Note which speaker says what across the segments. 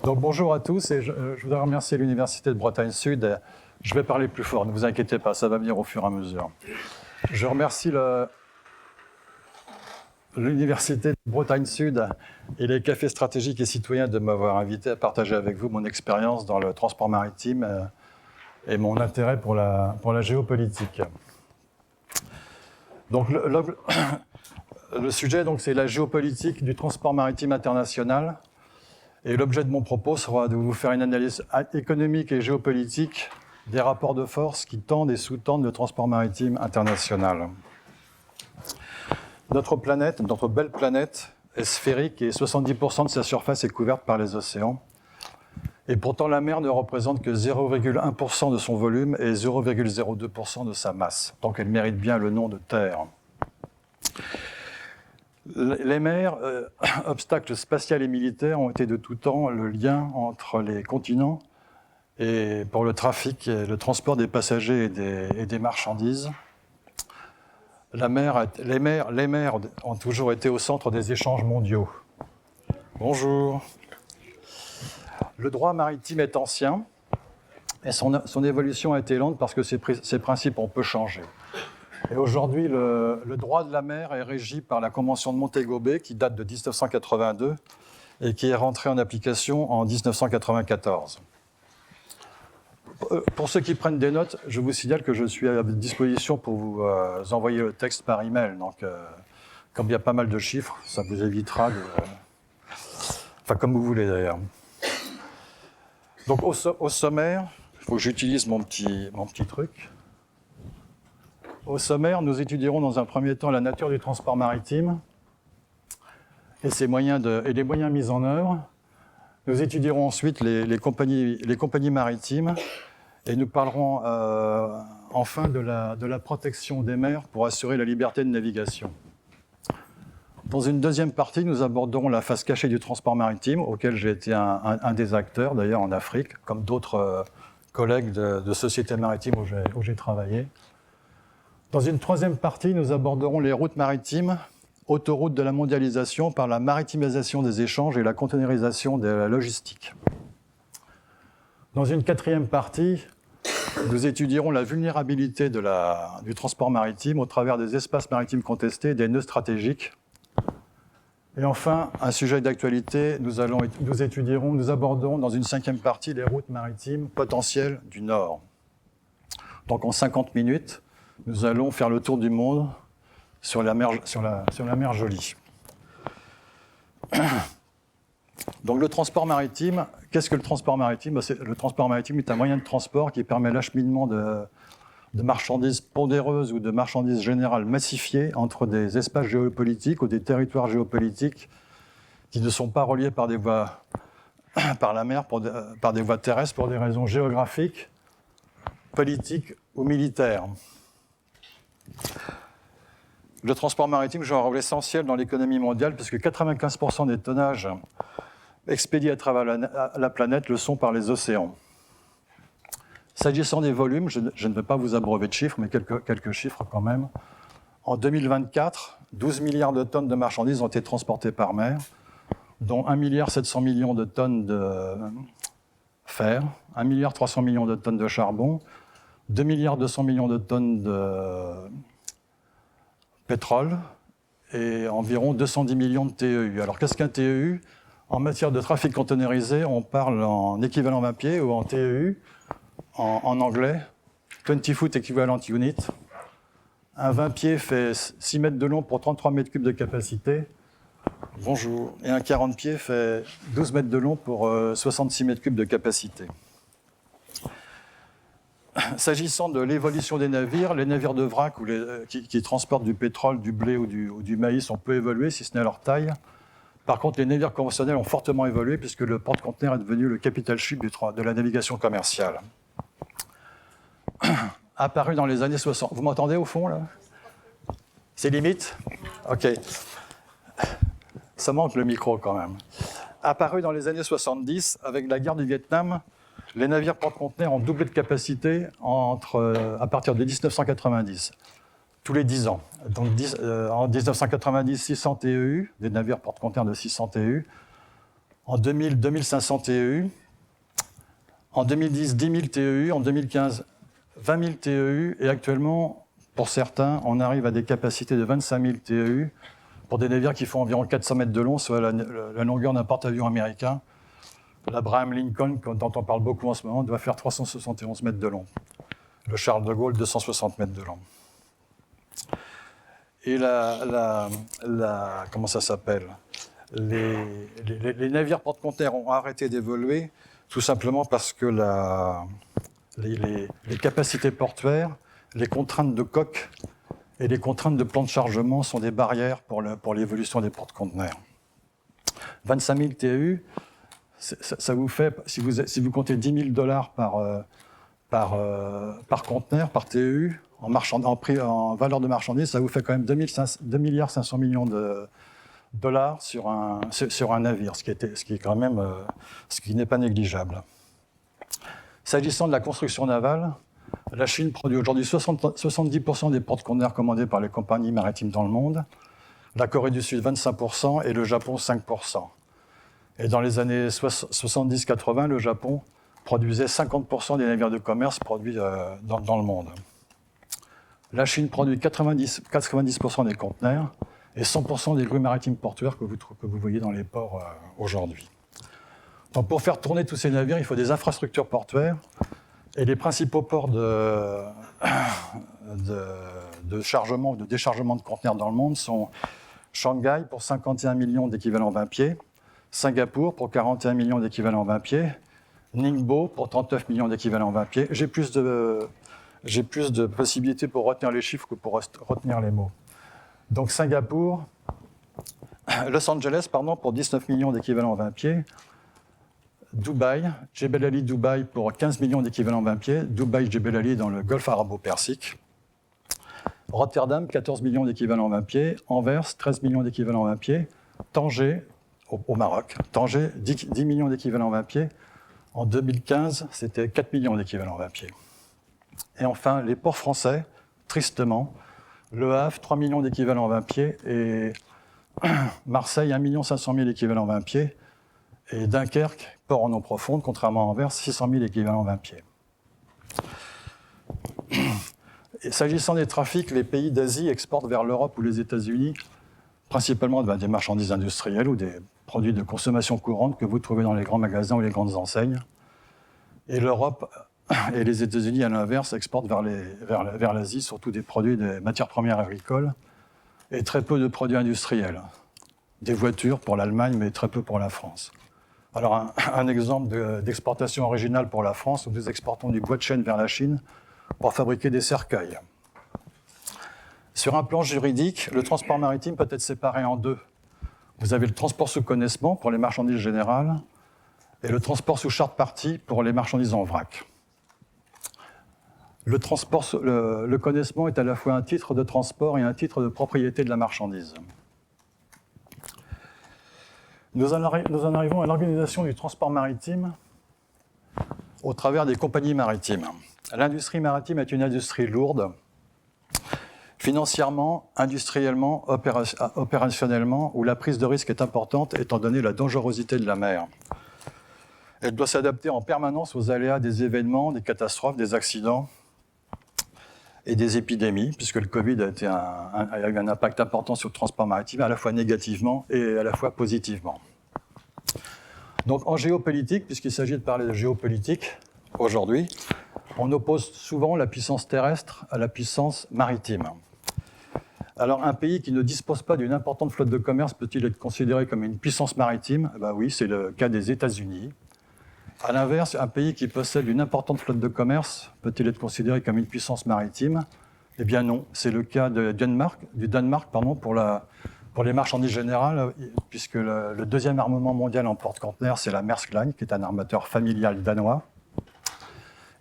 Speaker 1: Donc bonjour à tous et je voudrais remercier l'Université de Bretagne Sud. Je vais parler plus fort, ne vous inquiétez pas, ça va venir au fur et à mesure. Je remercie l'Université de Bretagne Sud et les cafés stratégiques et citoyens de m'avoir invité à partager avec vous mon expérience dans le transport maritime et mon intérêt pour la géopolitique. Donc le sujet, c'est la géopolitique du transport maritime international. Et l'objet de mon propos sera de vous faire une analyse économique et géopolitique des rapports de force qui tendent et sous-tendent le transport maritime international. Notre planète, notre belle planète, est sphérique et 70% de sa surface est couverte par les océans. Et pourtant, la mer ne représente que 0,1% de son volume et 0,02% de sa masse. Donc elle mérite bien le nom de Terre. Les mers, obstacles spatials et militaires, ont été de tout temps le lien entre les continents et pour le trafic et le transport des passagers et des marchandises. Les mers ont toujours été au centre des échanges mondiaux. Bonjour. Le droit maritime est ancien et son évolution a été lente parce que ses principes ont peu changé. Et aujourd'hui, le droit de la mer est régi par la Convention de Montego Bay, qui date de 1982 et qui est rentrée en application en 1994. Pour ceux qui prennent des notes, je vous signale que je suis à disposition pour vous envoyer le texte par email. Donc, comme il y a pas mal de chiffres, ça vous évitera de... Enfin, comme vous voulez d'ailleurs. Donc, au sommaire, il faut que j'utilise mon petit truc. Au sommaire, nous étudierons dans un premier temps la nature du transport maritime et les moyens mis en œuvre. Nous étudierons ensuite les compagnies maritimes et nous parlerons enfin de la protection des mers pour assurer la liberté de navigation. Dans une deuxième partie, nous aborderons la face cachée du transport maritime, auquel j'ai été un des acteurs, d'ailleurs en Afrique, comme d'autres collègues de sociétés maritimes où j'ai travaillé. Dans une troisième partie, nous aborderons les routes maritimes, autoroutes de la mondialisation par la maritimisation des échanges et la containerisation de la logistique. Dans une quatrième partie, nous étudierons la vulnérabilité du transport maritime au travers des espaces maritimes contestés et des nœuds stratégiques. Et enfin, un sujet d'actualité, nous aborderons dans une cinquième partie les routes maritimes potentielles du Nord. Donc en 50 minutes, nous allons faire le tour du monde sur la mer Jolie. Donc le transport maritime, qu'est-ce que le transport maritime ? Le transport maritime est un moyen de transport qui permet l'acheminement de marchandises pondéreuses ou de marchandises générales massifiées entre des espaces géopolitiques ou des territoires géopolitiques qui ne sont pas reliés par la mer, par des voies terrestres pour des raisons géographiques, politiques ou militaires. Le transport maritime joue un rôle essentiel dans l'économie mondiale puisque 95% des tonnages expédiés à travers la planète le sont par les océans. S'agissant des volumes, je ne vais pas vous abreuver de chiffres, mais quelques chiffres quand même. En 2024, 12 milliards de tonnes de marchandises ont été transportées par mer, dont 1,7 milliard de tonnes de fer, 1,3 milliard de tonnes de charbon, 2,2 milliards de tonnes de pétrole et environ 210 millions de TEU. Alors qu'est-ce qu'un TEU ? En matière de trafic containerisé, on parle en équivalent 20 pieds ou en TEU, en anglais, 20 foot equivalent unit. Un 20 pieds fait 6 mètres de long pour 33 mètres cubes de capacité. Bonjour. Et un 40 pieds fait 12 mètres de long pour 66 mètres cubes de capacité. S'agissant de l'évolution des navires, les navires de vrac qui transportent du pétrole, du blé ou du maïs ont peu évolué, si ce n'est leur taille. Par contre, les navires conventionnels ont fortement évolué puisque le porte-conteneur est devenu le capital ship de la navigation commerciale. Apparu dans les années 60... Vous m'entendez au fond, là ? C'est limite ? OK. Ça manque le micro, quand même. Apparu dans les années 70, avec la guerre du Vietnam, les navires porte-conteneurs ont doublé de capacité à partir de 1990, tous les 10 ans. Donc en 1990, 600 TEU, des navires porte-conteneurs de 600 TEU. En 2000, 2500 TEU. En 2010, 10 000 TEU. En 2015, 20 000 TEU. Et actuellement, pour certains, on arrive à des capacités de 25 000 TEU pour des navires qui font environ 400 mètres de long, soit la longueur d'un porte-avions américain. L'Abraham Lincoln, dont on parle beaucoup en ce moment, doit faire 371 mètres de long. Le Charles de Gaulle, 260 mètres de long. Et comment ça s'appelle ? Les navires porte-containers ont arrêté d'évoluer tout simplement parce que les capacités portuaires, les contraintes de coque et les contraintes de plan de chargement sont des barrières pour l'évolution des porte-conteneurs. 25 000 TEU, ça vous fait, si vous comptez $10 000 par conteneur, par TEU, en valeur de marchandise, ça vous fait quand même 2,5 milliards de dollars sur un navire, ce qui n'est pas négligeable. S'agissant de la construction navale, la Chine produit aujourd'hui 70% des porte-conteneurs commandés par les compagnies maritimes dans le monde, la Corée du Sud 25% et le Japon 5%. Et dans les années 70-80, le Japon produisait 50% des navires de commerce produits dans le monde. La Chine produit 90% des conteneurs et 100% des grues maritimes portuaires que vous voyez dans les ports aujourd'hui. Donc pour faire tourner tous ces navires, il faut des infrastructures portuaires. Et les principaux ports de chargement ou de déchargement de conteneurs dans le monde sont Shanghai pour 51 millions d'équivalents 20 pieds, Singapour pour 41 millions d'équivalents 20 pieds, Ningbo pour 39 millions d'équivalents 20 pieds. J'ai plus de possibilités pour retenir les chiffres que pour retenir les mots. Donc Singapour, Los Angeles, pour 19 millions d'équivalents 20 pieds, Dubaï, Jebel Ali Dubaï pour 15 millions d'équivalents 20 pieds, Dubaï Jebel Ali dans le Golfe arabo-persique, Rotterdam, 14 millions d'équivalents 20 pieds, Anvers, 13 millions d'équivalents 20 pieds, Tanger, au Maroc, Tanger, 10 millions d'équivalents 20 pieds, en 2015, c'était 4 millions d'équivalents 20 pieds. Et enfin, les ports français, tristement, Le Havre, 3 millions d'équivalents 20 pieds, et Marseille, 1 500 000 équivalents 20 pieds, et Dunkerque, port en eau profonde, contrairement à Anvers, 600 000 équivalents 20 pieds. Et s'agissant des trafics, les pays d'Asie exportent vers l'Europe ou les États-Unis principalement des marchandises industrielles ou des produits de consommation courante que vous trouvez dans les grands magasins ou les grandes enseignes. Et l'Europe et les États-Unis, à l'inverse, exportent vers l'Asie surtout des produits, des matières premières agricoles et très peu de produits industriels. Des voitures pour l'Allemagne, mais très peu pour la France. Alors, un exemple d'exportation originale pour la France, où nous exportons du bois de chêne vers la Chine pour fabriquer des cercueils. Sur un plan juridique, le transport maritime peut être séparé en deux. Vous avez le transport sous connaissement pour les marchandises générales et le transport sous charte partie pour les marchandises en vrac. Le connaissement est à la fois un titre de transport et un titre de propriété de la marchandise. Nous en arrivons à l'organisation du transport maritime au travers des compagnies maritimes. L'industrie maritime est une industrie lourde, financièrement, industriellement, opérationnellement, où la prise de risque est importante étant donné la dangerosité de la mer. Elle doit s'adapter en permanence aux aléas des événements, des catastrophes, des accidents et des épidémies, puisque le Covid a eu un impact important sur le transport maritime, à la fois négativement et à la fois positivement. Donc en géopolitique, puisqu'il s'agit de parler de géopolitique aujourd'hui, on oppose souvent la puissance terrestre à la puissance maritime. Alors un pays qui ne dispose pas d'une importante flotte de commerce peut-il être considéré comme une puissance maritime ? Ben oui, c'est le cas des États-Unis. À l'inverse, un pays qui possède une importante flotte de commerce peut-il être considéré comme une puissance maritime ? Eh bien non, c'est le cas du Danemark pour les marchandises générales, puisque le deuxième armement mondial en porte-conteneurs, c'est la Maersk Line, qui est un armateur familial danois.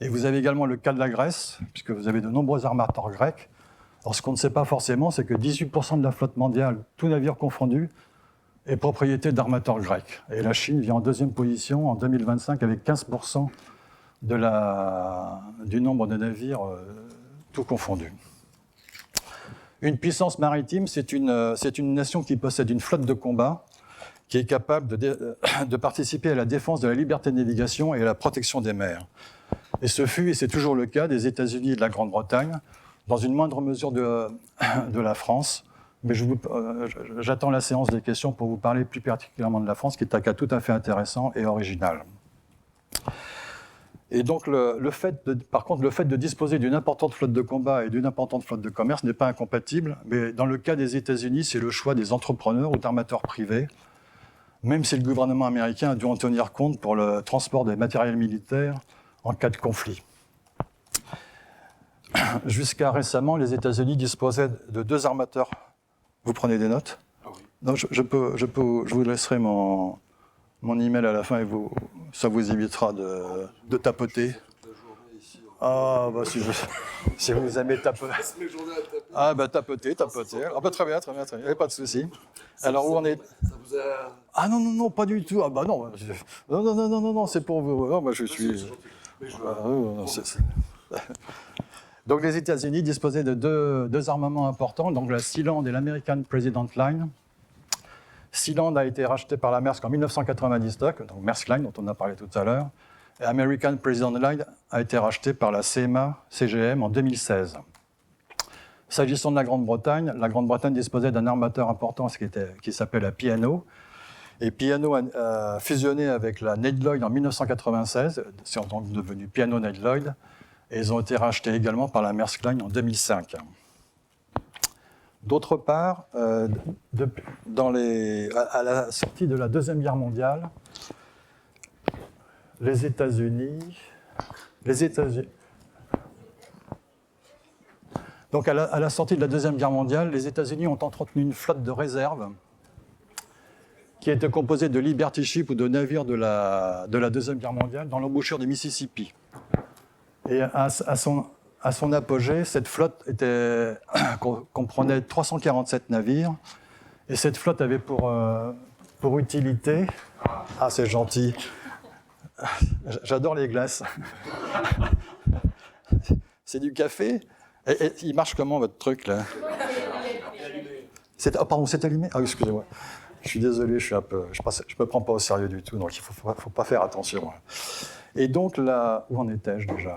Speaker 1: Et vous avez également le cas de la Grèce, puisque vous avez de nombreux armateurs grecs. Alors ce qu'on ne sait pas forcément, c'est que 18% de la flotte mondiale, tous navires confondus, est propriété d'armateurs grecs. Et la Chine vient en deuxième position en 2025 avec 15% du nombre de navires tout confondus. Une puissance maritime, c'est une nation qui possède une flotte de combat, qui est capable de participer à la défense de la liberté de navigation et à la protection des mers. Et ce fut, et c'est toujours le cas, des États-Unis et de la Grande-Bretagne, dans une moindre mesure de la France. Mais j'attends la séance des questions pour vous parler plus particulièrement de la France, qui est un cas tout à fait intéressant et original. Et donc, par contre, le fait de disposer d'une importante flotte de combat et d'une importante flotte de commerce n'est pas incompatible, mais dans le cas des États-Unis, c'est le choix des entrepreneurs ou d'armateurs privés, même si le gouvernement américain a dû en tenir compte pour le transport des matériels militaires en cas de conflit. Jusqu'à récemment, les États-Unis disposaient de 2 armateurs. Vous prenez des notes? Ah oui. Non, je vous laisserai mon email à la fin et ça vous évitera de tapoter. Ah, bah si vous aimez tapoter. Ah, bah tapotez. Ah, bah très bien, il n'y a pas de souci. Alors, où on est? Ah non, pas du tout. Ah bah non, non, c'est pour vous. Non, moi je suis... Donc les États-Unis disposaient de deux armements importants, donc la Sealand et l'American President Line. Sealand a été racheté par la Maersk en 1999, donc Maersk Line dont on a parlé tout à l'heure, et American President Line a été racheté par la CMA-CGM en 2016. S'agissant de la Grande-Bretagne disposait d'un armateur important qui s'appelle la P&O. Et P&O a fusionné avec la Ned Lloyd en 1996, c'est donc devenu P&O Ned Lloyd, et ils ont été rachetés également par la Maersk Line en 2005. D'autre part, à la sortie de la Deuxième Guerre mondiale, les États-Unis... Donc à la sortie de la Deuxième Guerre mondiale, les États-Unis ont entretenu une flotte de réserve qui était composée de Liberty Ships ou de navires de la Deuxième Guerre mondiale dans l'embouchure du Mississippi. Et à son apogée, cette flotte comprenait 347 navires. Et cette flotte avait pour utilité... Ah, c'est gentil. J'adore les glaces. C'est du café? Et il marche comment, votre truc, là? Ah, pardon, c'est allumé? Ah, excusez-moi. Je suis désolé, je me prends pas au sérieux du tout, donc il faut pas faire attention. Et donc, là, où en étais-je déjà?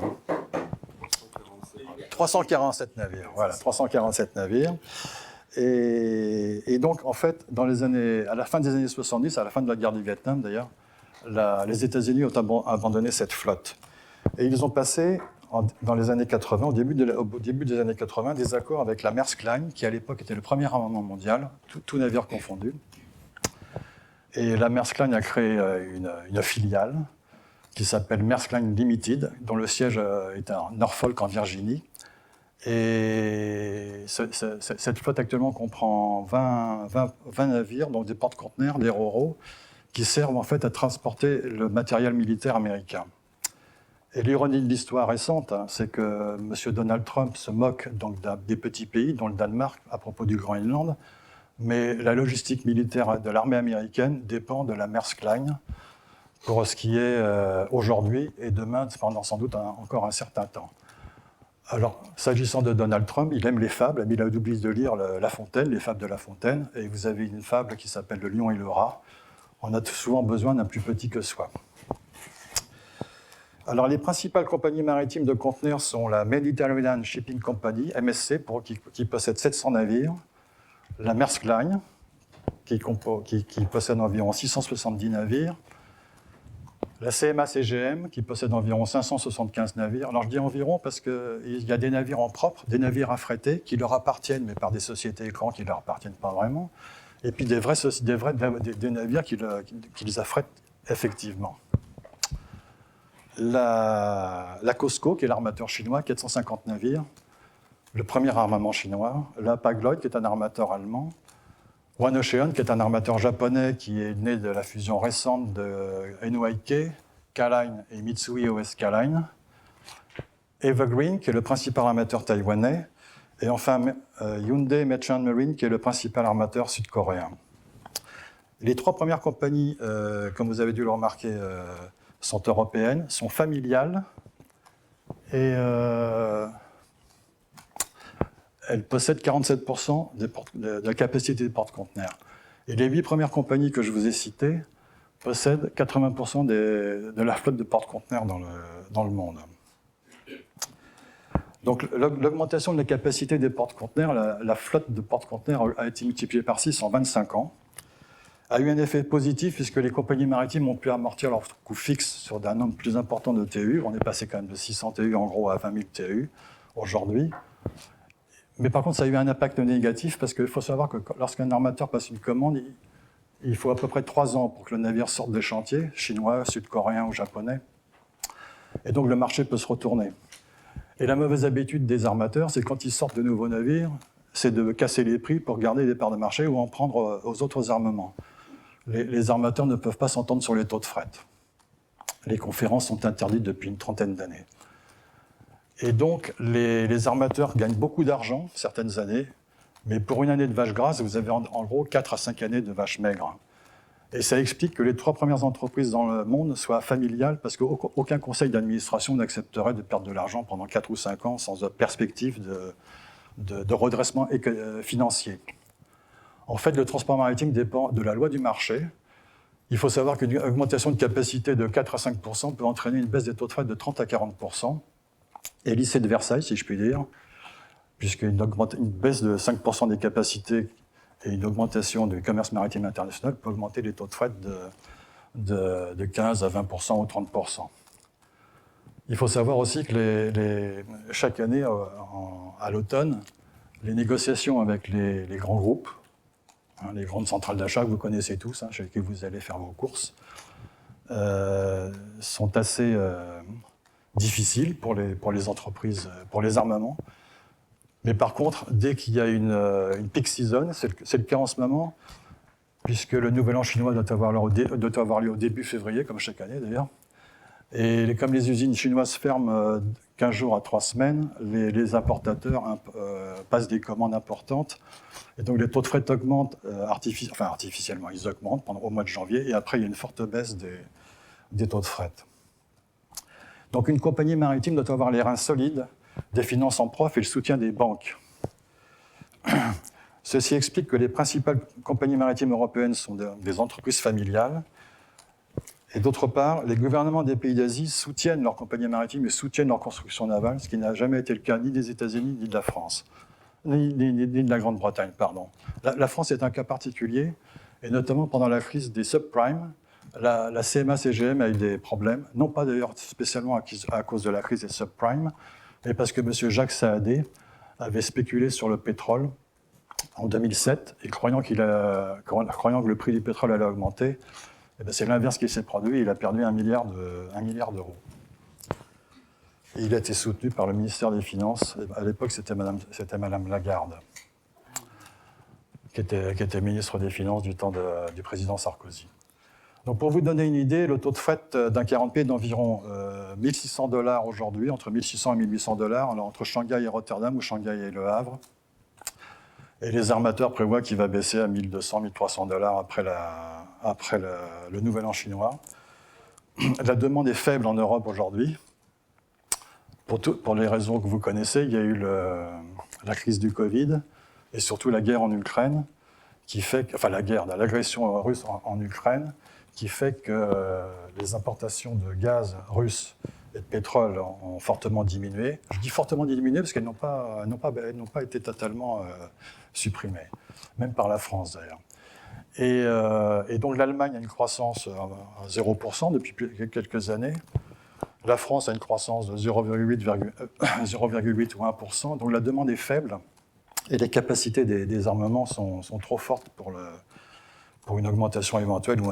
Speaker 1: 347 navires, voilà, 347 navires. Et donc, en fait, à la fin des années 70, à la fin de la guerre du Vietnam, d'ailleurs, les États-Unis ont abandonné cette flotte. Et ils ont passé, dans les années 80, au début des années 80, des accords avec la Maersk Line, qui à l'époque était le premier armement mondial, tout navire confondu. Et la Maersk Line a créé une filiale qui s'appelle Maersk Line Limited, dont le siège est à Norfolk, en Virginie. Et cette flotte actuellement comprend 20 navires, donc des porte-conteneurs, des ro-ro, qui servent en fait à transporter le matériel militaire américain. Et l'ironie de l'histoire récente, c'est que M. Donald Trump se moque donc des petits pays, dont le Danemark, à propos du Groenland, mais la logistique militaire de l'armée américaine dépend de la Maersk Line pour ce qui est aujourd'hui et demain, pendant sans doute encore un certain temps. Alors, s'agissant de Donald Trump, il aime les fables, il a oublié de lire La Fontaine, les fables de La Fontaine, et vous avez une fable qui s'appelle Le lion et le rat. On a souvent besoin d'un plus petit que soi. Alors, les principales compagnies maritimes de conteneurs sont la Mediterranean Shipping Company, MSC, qui possède 700 navires, la Maersk Line, qui possède environ 670 navires, la CMA-CGM, qui possède environ 575 navires. Alors je dis environ parce qu'il y a des navires en propre, des navires affrétés qui leur appartiennent, mais par des sociétés écrans qui ne leur appartiennent pas vraiment, et puis des navires qui les affrètent effectivement. La COSCO, qui est l'armateur chinois, 450 navires, le premier armement chinois, la Hapag-Lloyd, qui est un armateur allemand, One Ocean, qui est un armateur japonais qui est né de la fusion récente de NYK, K-Line et Mitsui O.S.K. Line, Evergreen, qui est le principal armateur taïwanais, et enfin Hyundai Merchant Marine, qui est le principal armateur sud-coréen. Les 3 premières compagnies, comme vous avez dû le remarquer, sont européennes, sont familiales, et elles possèdent 47% de la capacité des porte-conteneurs. Et les 8 premières compagnies que je vous ai citées possèdent 80% de la flotte de porte-conteneurs dans le monde. Donc l'augmentation de la capacité des porte-conteneurs, la flotte de porte-conteneurs a été multipliée par 6 en 25 ans, a eu un effet positif puisque les compagnies maritimes ont pu amortir leurs coûts fixes sur un nombre plus important de TEU. On est passé quand même de 600 TEU en gros à 20 000 TEU aujourd'hui. Mais par contre, ça a eu un impact négatif parce qu'il faut savoir que lorsqu'un armateur passe une commande, il faut à peu près 3 ans pour que le navire sorte des chantiers, chinois, sud-coréens ou japonais. Et donc le marché peut se retourner. Et la mauvaise habitude des armateurs, c'est quand ils sortent de nouveaux navires, c'est de casser les prix pour garder des parts de marché ou en prendre aux autres armements. Les armateurs ne peuvent pas s'entendre sur les taux de fret. Les conférences sont interdites depuis une trentaine d'années. Et donc, les armateurs gagnent beaucoup d'argent, certaines années, mais pour une année de vache grasse, vous avez en gros 4 à 5 années de vache maigre. Et ça explique que les 3 premières entreprises dans le monde soient familiales, parce qu'aucun conseil d'administration n'accepterait de perdre de l'argent pendant 4 ou 5 ans sans perspective de redressement financier. En fait, le transport maritime dépend de la loi du marché. Il faut savoir qu'une augmentation de capacité de 4 à 5% peut entraîner une baisse des taux de fret de 30 à 40%. Et lycée de Versailles, si je puis dire, puisqu'une baisse de 5% des capacités et une augmentation du commerce maritime international peut augmenter les taux de fret de 15 à 20% ou 30%. Il faut savoir aussi que chaque année, à l'automne, les négociations avec les grands groupes, les grandes centrales d'achat que vous connaissez tous, chez lesquelles vous allez faire vos courses, sont assez difficiles pour les entreprises, pour les armements. Mais par contre, dès qu'il y a une peak season, c'est le cas en ce moment, puisque le Nouvel An chinois doit avoir lieu au début février, comme chaque année d'ailleurs. Et comme les usines chinoises ferment 15 jours à 3 semaines, les importateurs passent des commandes importantes. Et donc les taux de fret augmentent artificiellement, ils augmentent au mois de janvier, et après il y a une forte baisse des taux de fret. Donc une compagnie maritime doit avoir les reins solides, des finances en prof et le soutien des banques. Ceci explique que les principales compagnies maritimes européennes sont des entreprises familiales. Et d'autre part, les gouvernements des pays d'Asie soutiennent leurs compagnies maritimes et soutiennent leur construction navale, ce qui n'a jamais été le cas ni des États-Unis ni de la France, ni de la Grande-Bretagne, pardon. La France est un cas particulier, et notamment pendant la crise des subprimes, la CMA-CGM a eu des problèmes, non pas d'ailleurs spécialement à cause de la crise des subprimes, mais parce que M. Jacques Saadé avait spéculé sur le pétrole en 2007, et croyant que le prix du pétrole allait augmenter, c'est l'inverse qui s'est produit, il a perdu 1 milliard d'euros. Et il a été soutenu par le ministère des Finances, à l'époque c'était Madame Lagarde, qui était ministre des Finances du temps du président Sarkozy. Donc pour vous donner une idée, le taux de fret d'un 40 pieds est d'environ $1 600 aujourd'hui, entre 1 600 et 1 800 $, entre Shanghai et Rotterdam ou Shanghai et Le Havre. Et les armateurs prévoient qu'il va baisser à 1 200 $, 1 300 $ après le Nouvel An chinois. La demande est faible en Europe aujourd'hui. Pour les raisons que vous connaissez, il y a eu la crise du Covid et surtout la guerre en Ukraine, l'agression russe en Ukraine, qui fait que les importations de gaz russe et de pétrole ont fortement diminué. Je dis fortement diminué parce qu'elles n'ont pas été totalement supprimées, même par la France d'ailleurs. Et donc l'Allemagne a une croissance à 0% depuis quelques années. La France a une croissance de 0,8 ou 1%. Donc la demande est faible et les capacités des armements sont trop fortes pour une augmentation éventuelle ou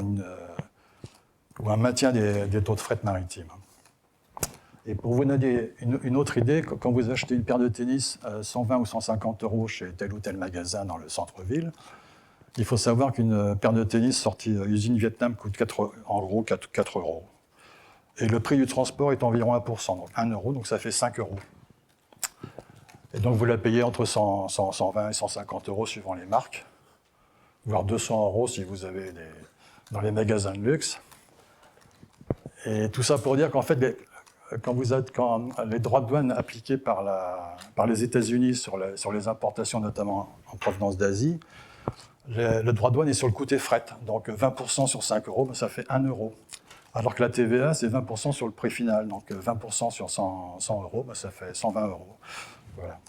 Speaker 1: un maintien des taux de fret maritime. Et pour vous donner une autre idée, quand vous achetez une paire de tennis à 120 ou 150 € chez tel ou tel magasin dans le centre-ville, il faut savoir qu'une paire de tennis sortie usine Vietnam coûte en gros 4 €. Et le prix du transport est environ 1%, donc 1 €, donc ça fait 5 €. Et donc vous la payez entre 120 et 150 € suivant les marques, voire 200 € si vous avez dans les magasins de luxe. Et tout ça pour dire qu'en fait, quand les droits de douane appliqués par les États-Unis sur les importations, notamment en provenance d'Asie, le droit de douane est sur le coût et fret. Donc 20% sur 5 euros, ben, ça fait 1 euro. Alors que la TVA, c'est 20% sur le prix final. Donc 20% sur 100 euros, ben, ça fait 120 euros. Voilà.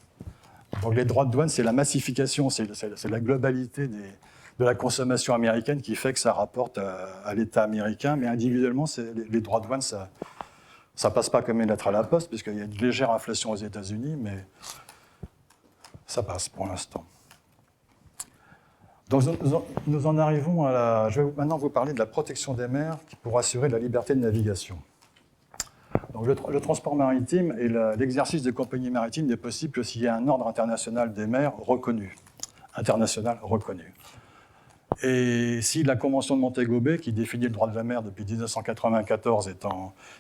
Speaker 1: Donc les droits de douane, c'est la massification, c'est la globalité de la consommation américaine qui fait que ça rapporte à l'État américain. Mais individuellement, les droits de douane, ça ne passe pas comme une lettre à la poste, puisqu'il y a une légère inflation aux États-Unis, mais ça passe pour l'instant. Donc nous en arrivons à la... Je vais maintenant vous parler de la protection des mers pour assurer la liberté de navigation. Donc le transport maritime et l'exercice de compagnie maritime n'est possible que s'il y a un ordre international des mers reconnu. Et si la Convention de Montego Bay, qui définit le droit de la mer depuis 1994,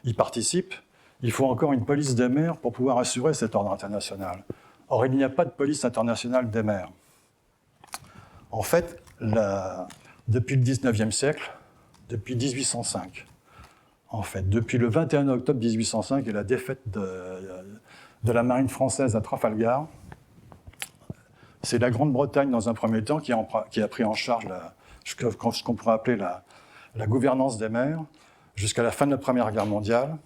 Speaker 1: y participe, il faut encore une police des mers pour pouvoir assurer cet ordre international. Or, il n'y a pas de police internationale des mers. En fait, depuis le 19e siècle, depuis 1805, en fait, depuis le 21 octobre 1805 et la défaite de la marine française à Trafalgar, c'est la Grande-Bretagne, dans un premier temps, qui a pris en charge ce qu'on pourrait appeler la gouvernance des mers jusqu'à la fin de la Première Guerre mondiale.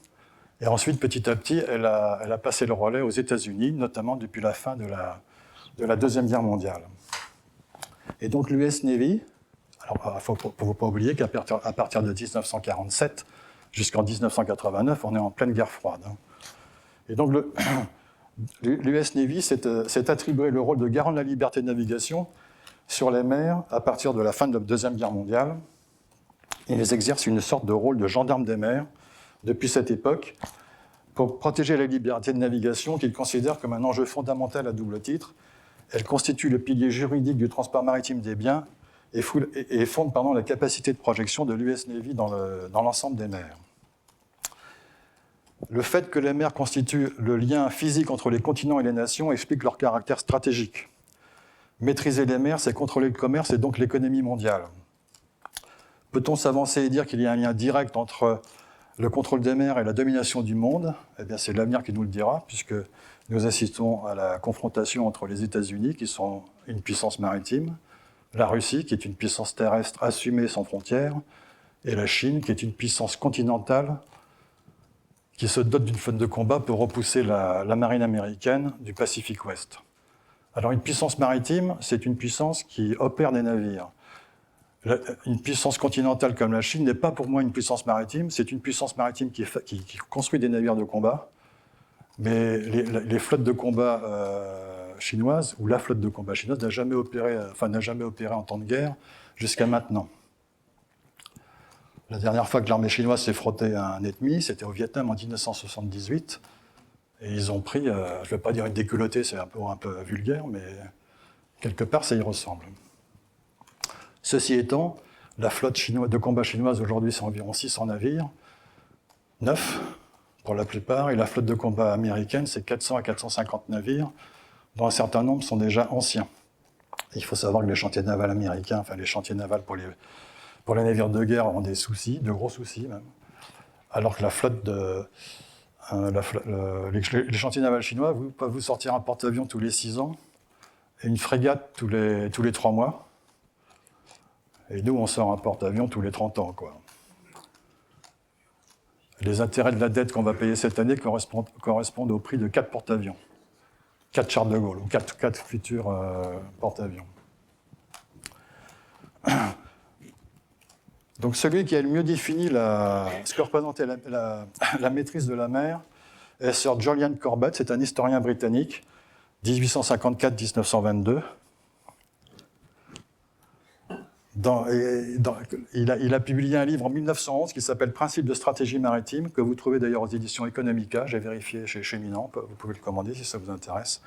Speaker 1: Et ensuite, petit à petit, elle a passé le relais aux États-Unis, notamment depuis la fin de la Deuxième Guerre mondiale. Et donc l'US Navy, alors il ne faut pas oublier qu'à partir de 1947 jusqu'en 1989, on est en pleine guerre froide. Et donc l'US Navy s'est attribué le rôle de garant de la liberté de navigation sur les mers à partir de la fin de la Deuxième Guerre mondiale. Ils exercent une sorte de rôle de gendarme des mers depuis cette époque pour protéger la liberté de navigation qu'ils considèrent comme un enjeu fondamental à double titre. Elle constitue le pilier juridique du transport maritime des biens et fonde la capacité de projection de l'US Navy dans l'ensemble des mers. Le fait que les mers constituent le lien physique entre les continents et les nations explique leur caractère stratégique. Maîtriser les mers, c'est contrôler le commerce et donc l'économie mondiale. Peut-on s'avancer et dire qu'il y a un lien direct entre le contrôle des mers et la domination du monde? Eh bien, c'est l'avenir qui nous le dira, puisque nous assistons à la confrontation entre les États-Unis, qui sont une puissance maritime, la Russie, qui est une puissance terrestre assumée sans frontières, et la Chine, qui est une puissance continentale qui se dote d'une flotte de combat pour repousser la marine américaine du Pacifique Ouest. Alors, une puissance maritime, c'est une puissance qui opère des navires. Une puissance continentale comme la Chine n'est pas pour moi une puissance maritime, c'est une puissance maritime qui construit des navires de combat, mais les flottes de combat chinoises, ou la flotte de combat chinoise, n'a jamais opéré en temps de guerre jusqu'à maintenant. La dernière fois que l'armée chinoise s'est frottée à un ennemi, c'était au Vietnam en 1978, et ils ont pris, je ne vais pas dire une déculottée, c'est un peu vulgaire, mais quelque part ça y ressemble. Ceci étant, la flotte de combat chinoise aujourd'hui, c'est environ 600 navires, 9 pour la plupart, et la flotte de combat américaine, c'est 400 à 450 navires, dont un certain nombre sont déjà anciens. Il faut savoir que les chantiers navals américains, enfin les chantiers navals pour les navires de guerre ont des soucis, de gros soucis même, alors que la flotte les chantiers navals chinois peuvent vous sortir un porte-avions tous les 6 ans et une frégate tous les 3 mois. Et nous, on sort un porte-avions tous les 30 ans, quoi. Les intérêts de la dette qu'on va payer cette année correspondent au prix de 4 porte-avions. 4 Charles de Gaulle, ou 4 futurs porte-avions. Donc celui qui a le mieux défini ce que représentait la maîtrise de la mer est Sir Jolyon Corbett, c'est un historien britannique, 1854-1922. Il a publié un livre en 1911 qui s'appelle « Principes de stratégie maritime », que vous trouvez d'ailleurs aux éditions Economica, j'ai vérifié chez Cheminant, vous pouvez le commander si ça vous intéresse.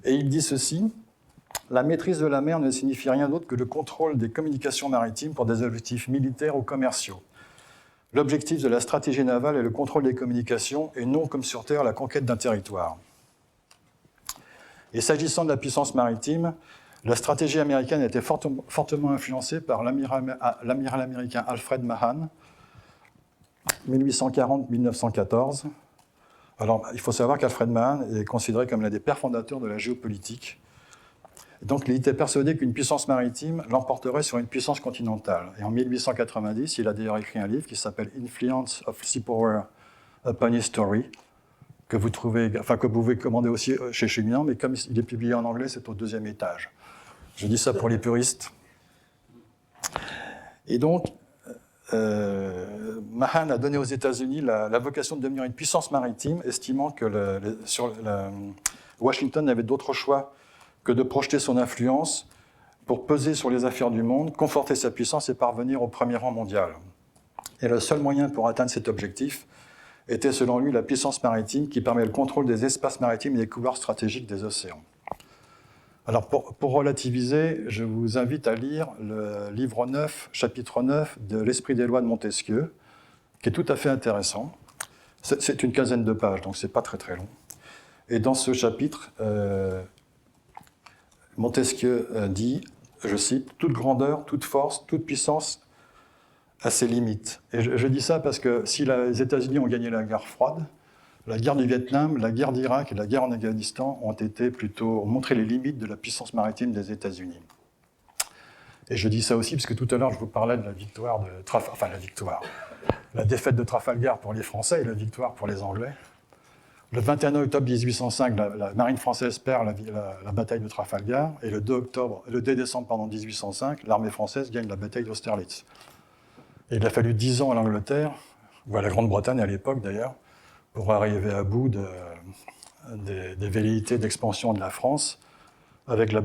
Speaker 1: Et il dit ceci: « La maîtrise de la mer ne signifie rien d'autre que le contrôle des communications maritimes pour des objectifs militaires ou commerciaux. L'objectif de la stratégie navale est le contrôle des communications et non, comme sur Terre, la conquête d'un territoire. » Et s'agissant de la puissance maritime, la stratégie américaine a été fortement influencée par l'amiral américain Alfred Mahan, 1840-1914. Alors, il faut savoir qu'Alfred Mahan est considéré comme l'un des pères fondateurs de la géopolitique. Donc il était persuadé qu'une puissance maritime l'emporterait sur une puissance continentale. Et en 1890, il a d'ailleurs écrit un livre qui s'appelle « Influence of Sea Power upon History », que vous pouvez commander aussi chez Cheminant, mais comme il est publié en anglais, c'est au 2e étage. Je dis ça pour les puristes. Et donc, Mahan a donné aux États-Unis la vocation de devenir une puissance maritime, estimant que Washington n'avait d'autre choix que de projeter son influence pour peser sur les affaires du monde, conforter sa puissance et parvenir au premier rang mondial. Et le seul moyen pour atteindre cet objectif était selon lui la puissance maritime qui permet le contrôle des espaces maritimes et des couloirs stratégiques des océans. Alors pour relativiser, je vous invite à lire le livre 9, chapitre 9 de l'Esprit des lois de Montesquieu, qui est tout à fait intéressant. C'est une quinzaine de pages, donc ce n'est pas très très long. Et dans ce chapitre, Montesquieu dit, je cite, « Toute grandeur, toute force, toute puissance a ses limites ». Et je dis ça parce que si les États-Unis ont gagné la guerre froide, la guerre du Vietnam, la guerre d'Irak et la guerre en Afghanistan ont montré les limites de la puissance maritime des États-Unis. Et je dis ça aussi parce que tout à l'heure, je vous parlais de la victoire de la défaite de Trafalgar pour les Français et la victoire pour les Anglais. Le 21 octobre 1805, la marine française perd la bataille de Trafalgar, et le 2 décembre 1805, l'armée française gagne la bataille d'Austerlitz. Et il a fallu 10 ans à l'Angleterre, ou à la Grande-Bretagne à l'époque d'ailleurs, pour arriver à bout des velléités d'expansion de la France avec la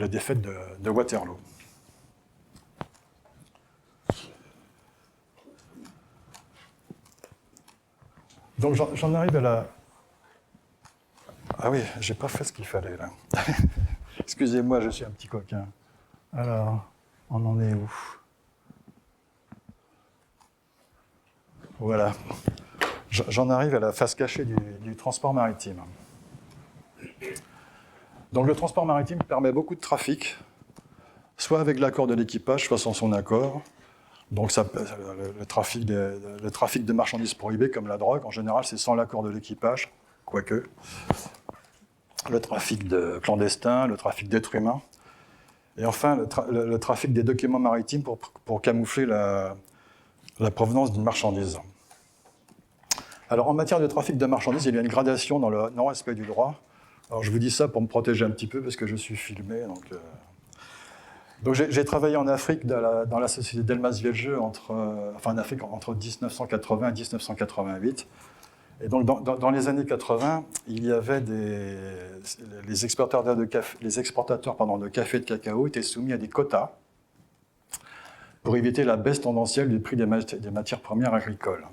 Speaker 1: défaite de Waterloo. Donc j'en arrive à la... Ah oui, j'ai pas fait ce qu'il fallait là. Excusez-moi, je suis un petit coquin. Alors, on en est où? Voilà. J'en arrive à la face cachée du transport maritime. Donc le transport maritime permet beaucoup de trafic, soit avec l'accord de l'équipage, soit sans son accord. Donc le trafic de marchandises prohibées, comme la drogue, en général, c'est sans l'accord de l'équipage, quoique. Le trafic de clandestins, le trafic d'êtres humains. Et enfin, le trafic des documents maritimes pour camoufler la provenance d'une marchandise. Alors, en matière de trafic de marchandises, il y a une gradation dans le non-respect du droit. Alors, je vous dis ça pour me protéger un petit peu, parce que je suis filmé. Donc j'ai travaillé en Afrique dans la société Delmas-Vieljeux, en Afrique entre 1980 et 1988. Et donc, dans les années 80, il y avait les exportateurs de café et de cacao étaient soumis à des quotas pour éviter la baisse tendancielle du prix des matières premières agricoles.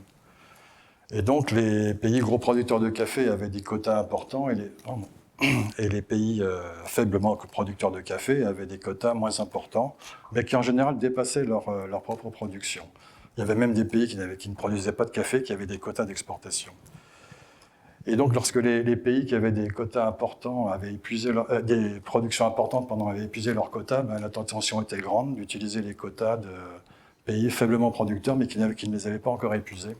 Speaker 1: Et donc, les pays gros producteurs de café avaient des quotas importants et les pays faiblement producteurs de café avaient des quotas moins importants, mais qui en général dépassaient leur propre production. Il y avait même des pays qui ne produisaient pas de café qui avaient des quotas d'exportation. Et donc, lorsque les pays qui avaient des quotas importants avaient épuisé des productions importantes avaient épuisé leurs quotas, la tentation était grande d'utiliser les quotas de pays faiblement producteurs, mais qui ne les avaient pas encore épuisés.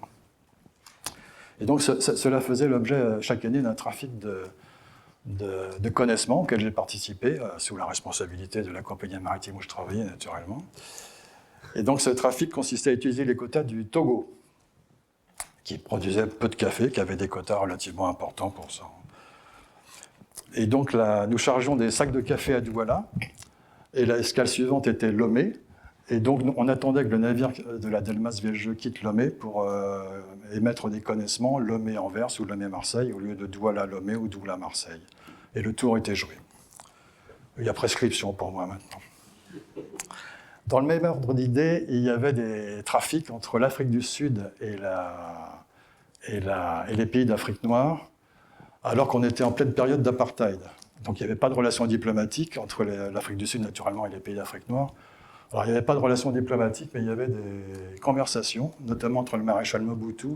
Speaker 1: Et donc, cela faisait l'objet chaque année d'un trafic de connaissements auquel j'ai participé, sous la responsabilité de la compagnie maritime où je travaillais, naturellement. Et donc, ce trafic consistait à utiliser les quotas du Togo, qui produisait peu de café, qui avait des quotas relativement importants pour ça. Et donc, nous chargeons des sacs de café à Douala, et l'escale suivante était Lomé, et donc on attendait que le navire de la Delmas-Vieljeux quitte Lomé pour émettre des connaissements Lomé-Anvers ou Lomé-Marseille, au lieu de Douala-Lomé ou Douala-Marseille. Et le tour était joué. Il y a prescription pour moi maintenant. Dans le même ordre d'idée, il y avait des trafics entre l'Afrique du Sud et les pays d'Afrique noire, alors qu'on était en pleine période d'apartheid. Donc il n'y avait pas de relations diplomatiques entre l'Afrique du Sud, naturellement, et les pays d'Afrique noire. Alors il n'y avait pas de relations diplomatiques, mais il y avait des conversations, notamment entre le maréchal Mobutu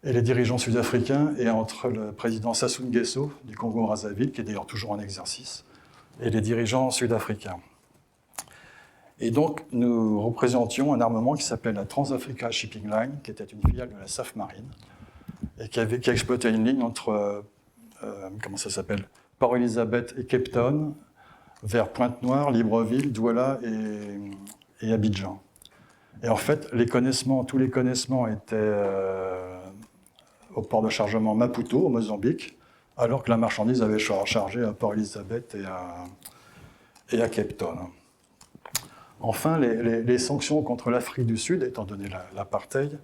Speaker 1: et les dirigeants sud-africains, et entre le président Sassou Nguesso du Congo-Brazzaville, qui est d'ailleurs toujours en exercice, et les dirigeants sud-africains. Et donc, nous représentions un armement qui s'appelait la Trans-Africa Shipping Line, qui était une filiale de la SAF Marine, et qui exploitait une ligne entre, Port Elizabeth et Cape Town, vers Pointe-Noire, Libreville, Douala et Abidjan. Et en fait, tous les connaissements étaient au port de chargement Maputo, au Mozambique, alors que la marchandise avait chargé à Port-Elizabeth et à Cape Town. Enfin, les sanctions contre l'Afrique du Sud, étant donné l'apartheid,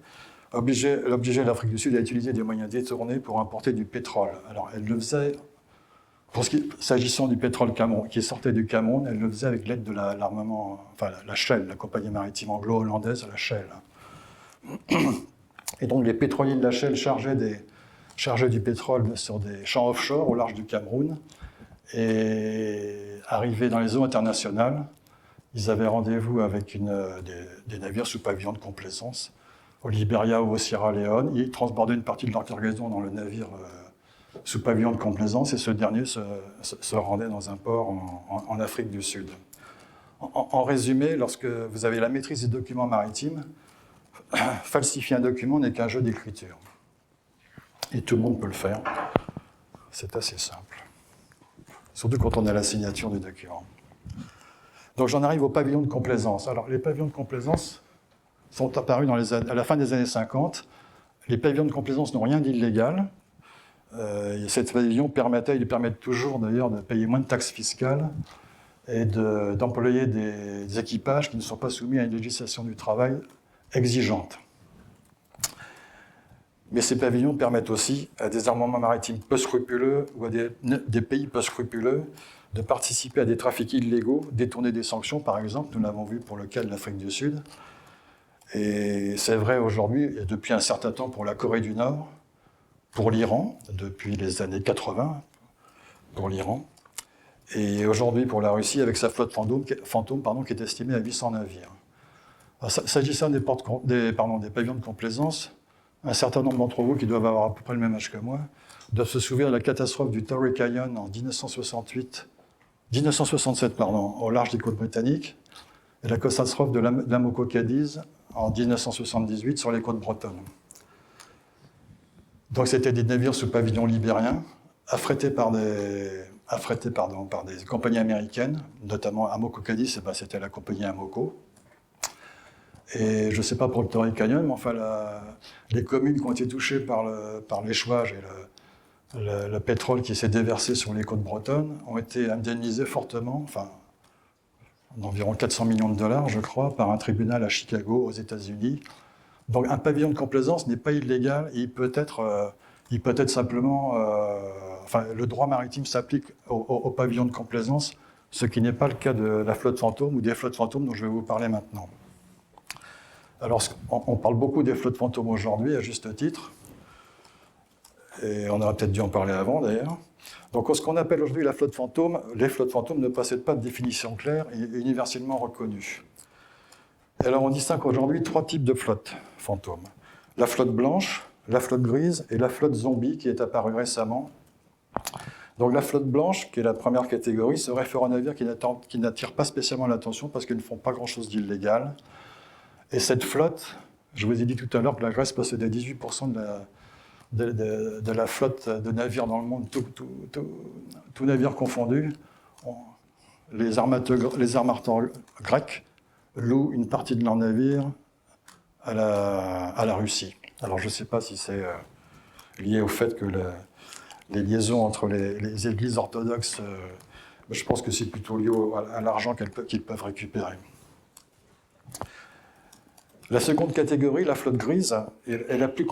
Speaker 1: obligeaient l'Afrique du Sud à utiliser des moyens détournés pour importer du pétrole. Alors, elle le faisait, s'agissant du pétrole qui sortait du Cameroun, elle le faisait avec l'aide de l'armement, enfin la Shell, la compagnie maritime anglo-hollandaise, la Shell. Et donc, les pétroliers de la Shell chargeaient du pétrole sur des champs offshore au large du Cameroun, et arrivés dans les eaux internationales, ils avaient rendez-vous avec des navires sous pavillon de complaisance, au Libéria ou au Sierra Leone. Ils transbordaient une partie de leur cargaison dans le navire sous pavillon de complaisance, et ce dernier se rendait dans un port en Afrique du Sud. En résumé, lorsque vous avez la maîtrise des documents maritimes, falsifier un document n'est qu'un jeu d'écriture. Et tout le monde peut le faire. C'est assez simple. Surtout quand on a la signature du document. Donc j'en arrive aux pavillons de complaisance. Alors les pavillons de complaisance sont apparus à la fin des années 50. Les pavillons de complaisance n'ont rien d'illégal. Ces pavillons permettent toujours d'ailleurs de payer moins de taxes fiscales et d'employer des équipages qui ne sont pas soumis à une législation du travail exigeante. Mais ces pavillons permettent aussi à des armements maritimes peu scrupuleux ou à des pays peu scrupuleux de participer à des trafics illégaux, détourner des sanctions, par exemple. Nous l'avons vu pour le cas de l'Afrique du Sud. Et c'est vrai aujourd'hui, et depuis un certain temps pour la Corée du Nord, pour l'Iran, depuis les années 80, pour l'Iran, et aujourd'hui pour la Russie, avec sa flotte fantôme qui est estimée à 800 navires. S'agissant des pavillons de complaisance, un certain nombre d'entre vous, qui doivent avoir à peu près le même âge que moi, doivent se souvenir de la catastrophe du Torrey Canyon en 1967, au large des côtes britanniques, et la catastrophe de l'Amoco Cadiz en 1978 sur les côtes bretonnes. Donc c'était des navires sous pavillon libérien, affrétés par des compagnies américaines, notamment Amoco Cadiz, c'était la compagnie Amoco. Et je ne sais pas pour le Torrey Canyon, mais enfin les communes qui ont été touchées par l'échouage et le pétrole qui s'est déversé sur les côtes bretonnes ont été indemnisées fortement, d'environ 400 millions de dollars, je crois, par un tribunal à Chicago, aux États-Unis. Donc un pavillon de complaisance n'est pas illégal, il peut être simplement... le droit maritime s'applique au pavillon de complaisance, ce qui n'est pas le cas de la flotte fantôme ou des flottes fantômes dont je vais vous parler maintenant. Alors, on parle beaucoup des flottes fantômes aujourd'hui, à juste titre, et on aurait peut-être dû en parler avant d'ailleurs. Donc, ce qu'on appelle aujourd'hui la flotte fantôme, les flottes fantômes ne possèdent pas de définition claire et universellement reconnue. Et alors, on distingue aujourd'hui 3 types de flottes fantômes. La flotte blanche, la flotte grise et la flotte zombie qui est apparue récemment. Donc, la flotte blanche, qui est la première catégorie, se réfère aux navires qui n'attirent pas spécialement l'attention parce qu'ils ne font pas grand-chose d'illégal. Et cette flotte, je vous ai dit tout à l'heure que la Grèce possédait 18% de la flotte de navires dans le monde, tout navire confondu. Les armateurs grecs louent une partie de leurs navires à la Russie. Alors je ne sais pas si c'est lié au fait que les liaisons entre les églises orthodoxes, je pense que c'est plutôt lié à l'argent qu'ils peuvent récupérer. La seconde catégorie, la flotte grise, est la plus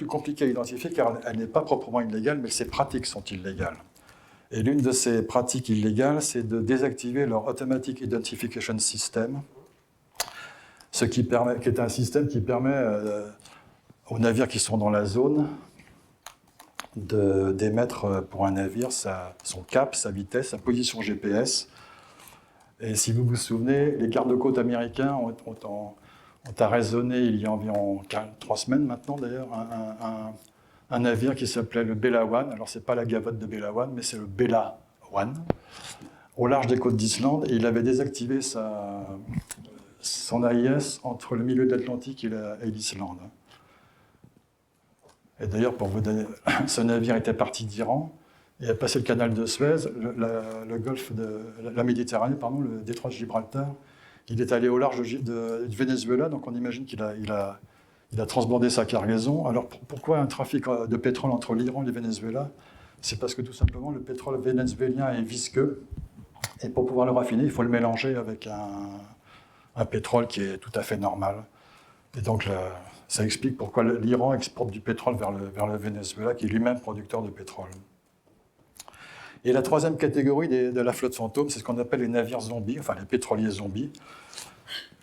Speaker 1: compliquée à identifier car elle n'est pas proprement illégale, mais ses pratiques sont illégales. Et l'une de ces pratiques illégales, c'est de désactiver leur Automatic Identification System, qui est un système qui permet aux navires qui sont dans la zone d'émettre pour un navire son cap, sa vitesse, sa position GPS. Et si vous vous souvenez, les gardes-côtes américains ont arraisonné il y a environ 3 semaines maintenant d'ailleurs, un navire qui s'appelait le Bella One. Alors c'est pas la gavotte de Bella One, mais c'est le Bella One, au large des côtes d'Islande. Et il avait désactivé son AIS entre le milieu de l'Atlantique et l'Islande. Et d'ailleurs, pour vous donner, ce navire était parti d'Iran, et a passé le canal de Suez, le golfe de la Méditerranée, pardon, le détroit de Gibraltar. Il est allé au large du Venezuela, donc on imagine qu'il a transbordé sa cargaison. Alors pourquoi un trafic de pétrole entre l'Iran et le Venezuela? C'est parce que tout simplement le pétrole vénézuélien est visqueux, et pour pouvoir le raffiner, il faut le mélanger avec un pétrole qui est tout à fait normal. Et donc ça explique pourquoi l'Iran exporte du pétrole vers le Venezuela, qui est lui-même producteur de pétrole. Et la troisième catégorie de la flotte fantôme, c'est ce qu'on appelle les navires zombies, enfin les pétroliers zombies.